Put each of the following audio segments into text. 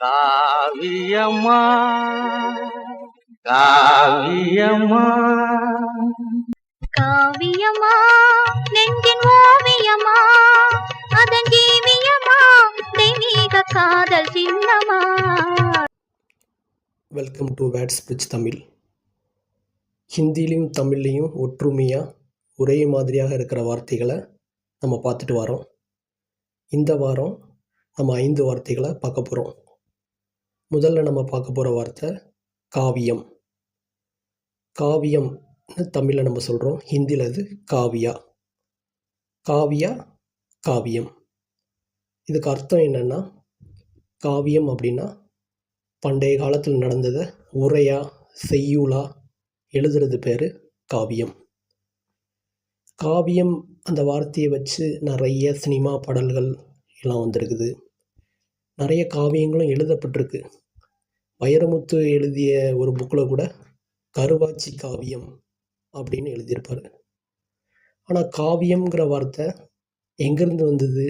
காவியம்மா காவியம்மா காவியமா நெஞ்சின் ஓவியமா அதன் ஜீவியமா தெய்வீக காதல் சின்னமா. Welcome to Words Bridge Tamil. ஹிந்திலையும் தமிழ்லையும் ஒற்றுமையாக ஒரே மாதிரியாக இருக்கிற வார்த்தைகளை நம்ம பார்த்துட்டு வரோம். இந்த வாரம் நம்ம 5 வார்த்தைகளை பார்க்க போகிறோம். முதல்ல நம்ம பார்க்க போகிற வார்த்தை காவியம். காவியம்னு தமிழில் நம்ம சொல்கிறோம், ஹிந்தியில் அது காவியா. காவியா, காவியம். இதுக்கு அர்த்தம் என்னென்னா, காவியம் அப்படின்னா பண்டைய காலத்தில் நடந்ததை உரையா செய்யுளா எழுதுறது பேர் காவியம். காவியம் அந்த வார்த்தையை வச்சு நிறைய சினிமா பாடல்கள் எல்லாம் வந்திருக்குது. நிறைய காவியங்களும் எழுதப்பட்டிருக்கு. வைரமுத்து எழுதிய ஒரு புக்கில் கூட கருவாச்சி காவியம் அப்படின்னு எழுதியிருப்பார். ஆனால் காவியம்ங்கிற வார்த்தை எங்கேருந்து வந்தது?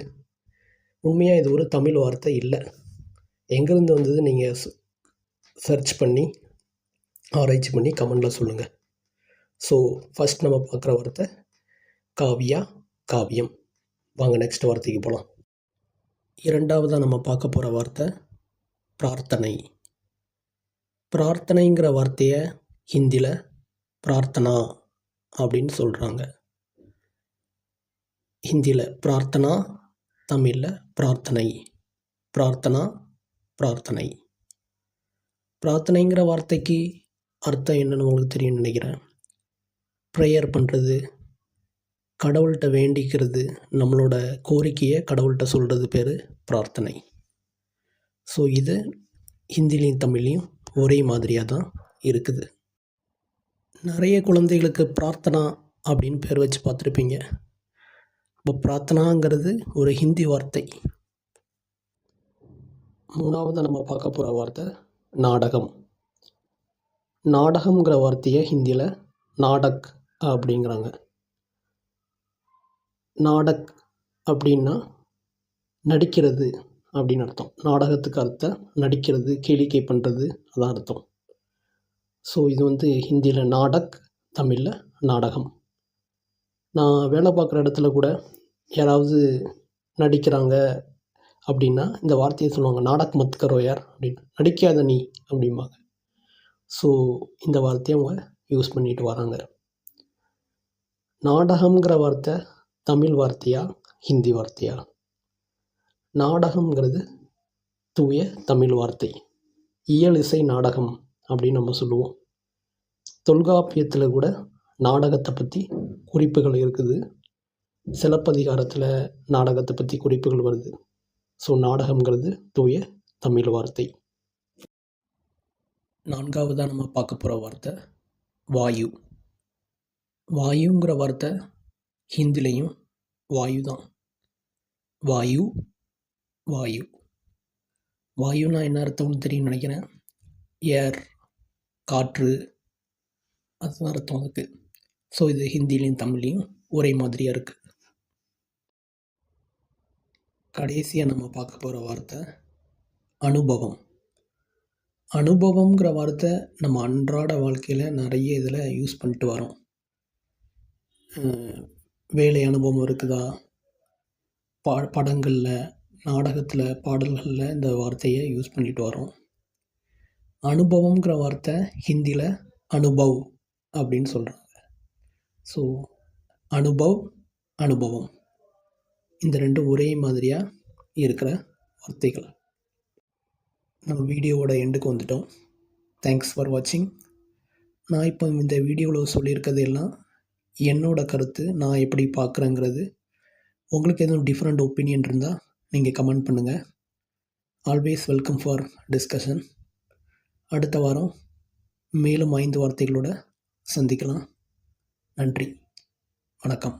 உண்மையாக இது ஒரு தமிழ் வார்த்தை இல்லை. எங்கேருந்து வந்தது நீங்கள் சர்ச் பண்ணி ஆராய்ச்சி பண்ணி கமெண்டில் சொல்லுங்கள். ஸோ ஃபஸ்ட் நம்ம பார்க்குற வார்த்தை காவியா, காவியம். வாங்க நெக்ஸ்ட் வார்த்தைக்கு போகலாம். இரண்டாவதாக நம்ம பார்க்க போகிற வார்த்தை பிரார்த்தனை. பிரார்த்தனைங்கிற வார்த்தையை ஹிந்தியில் பிரார்த்தனா அப்படின்னு சொல்கிறாங்க. ஹிந்தியில் பிரார்த்தனா, தமிழில் பிரார்த்தனை. பிரார்த்தனா, பிரார்த்தனை. பிரார்த்தனைங்கிற வார்த்தைக்கு அர்த்தம் என்னன்னு உங்களுக்கு தெரியும்னு நினைக்கிறேன். ப்ரேயர் பண்ணுறது, கடவுள்கிட்ட வேண்டிக்கிறது, நம்மளோட கோரிக்கையை கடவுள்கிட்ட சொல்கிறது பேர் பிரார்த்தனை. ஸோ இது ஹிந்திலையும் தமிழ்லையும் ஒரே மாதிரியாக தான் இருக்குது. நிறைய குழந்தைகளுக்கு பிரார்த்தனா அப்படின்னு பேர் வச்சு பார்த்துருப்பீங்க. இப்போ பிரார்த்தனாங்கிறது ஒரு ஹிந்தி வார்த்தை. மூணாவது நம்ம பார்க்க போகிற வார்த்தை நாடகம். நாடகம்ங்கிற வார்த்தையை ஹிந்தியில் நாடக் அப்படிங்கிறாங்க. நாடக் அப்படின்னா நடிக்கிறது அப்படின்னு அர்த்தம். நாடகத்துக்கு அர்த்தம் நடிக்கிறது, கேளிக்கை பண்ணுறது, அதான் அர்த்தம். ஸோ இது ஹிந்தியில் நாடக், தமிழில் நாடகம். நான் வேலை பார்க்குற இடத்துல கூட யாராவது நடிக்கிறாங்க அப்படின்னா இந்த வார்த்தையை சொல்லுவாங்க, நாடக் மத் கரோ யார் அப்படின்னு, நடிக்காத நீ அப்படிம்பாங்க. ஸோ இந்த வார்த்தையை அவங்க யூஸ் பண்ணிட்டு வராங்க. நாடகம்ங்கிற வார்த்தை தமிழ் வார்த்தையா ஹிந்தி வார்த்தையா? நாடகம்ங்கிறது தூய தமிழ் வார்த்தை. இயல் இசை நாடகம் அப்படின்னு நம்ம சொல்லுவோம். தொல்காப்பியத்தில் கூட நாடகத்தை பற்றி குறிப்புகள் இருக்குது. சிலப்பதிகாரத்தில் நாடகத்தை பற்றி குறிப்புகள் வருது. ஸோ நாடகம்ங்கிறது தூய தமிழ் வார்த்தை. நான்காவதாக நம்ம பார்க்க போகிற வார்த்தை வாயு. வாயுங்கிற வார்த்தை ஹிந்திலையும் வாயு தான். வாயு, வாயு. வாயுனா என்ன அர்த்தம்னு தெரியும்னு நினைக்கிறேன். ஏர், காற்று, அதுதான் அர்த்தம் அதுக்கு. ஸோ இது ஹிந்திலையும் தமிழ்லையும் ஒரே மாதிரியாக இருக்குது. கடைசியாக நம்ம பார்க்க போகிற வார்த்தை அனுபவம். அனுபவங்கிற வார்த்தை நம்ம அன்றாட வாழ்க்கையில் நிறைய இதில் யூஸ் பண்ணிட்டு வரோம். வேலை அனுபவம் இருக்குதா, படங்களில், நாடகத்தில், பாடல்களில் இந்த வார்த்தையை யூஸ் பண்ணிட்டு வரோம். அனுபவங்கிற வார்த்தை ஹிந்தியில் அனுபவ் அப்படின்னு சொல்கிறாங்க. ஸோ அனுபவ், அனுபவம், இந்த ரெண்டும் ஒரே மாதிரியாக இருக்கிற வார்த்தைகள். நம்ம வீடியோவோட எண்டுக்கு வந்துட்டோம். தேங்க்ஸ் ஃபார் வாட்சிங். நான் இப்போ இந்த வீடியோவில் சொல்லியிருக்கிறது எல்லாம் என்னோட கருத்து, நான் எப்படி பார்க்குறேங்கிறது. உங்களுக்கு எதுவும் டிஃப்ரெண்ட் ஒப்பீனியன் இருந்தால் நீங்கள் கமெண்ட் பண்ணுங்கள். Always welcome for discussion. அடுத்த வாரம் மேலும் 5 வார்த்தைகளோடு சந்திக்கலாம். நன்றி, வணக்கம்.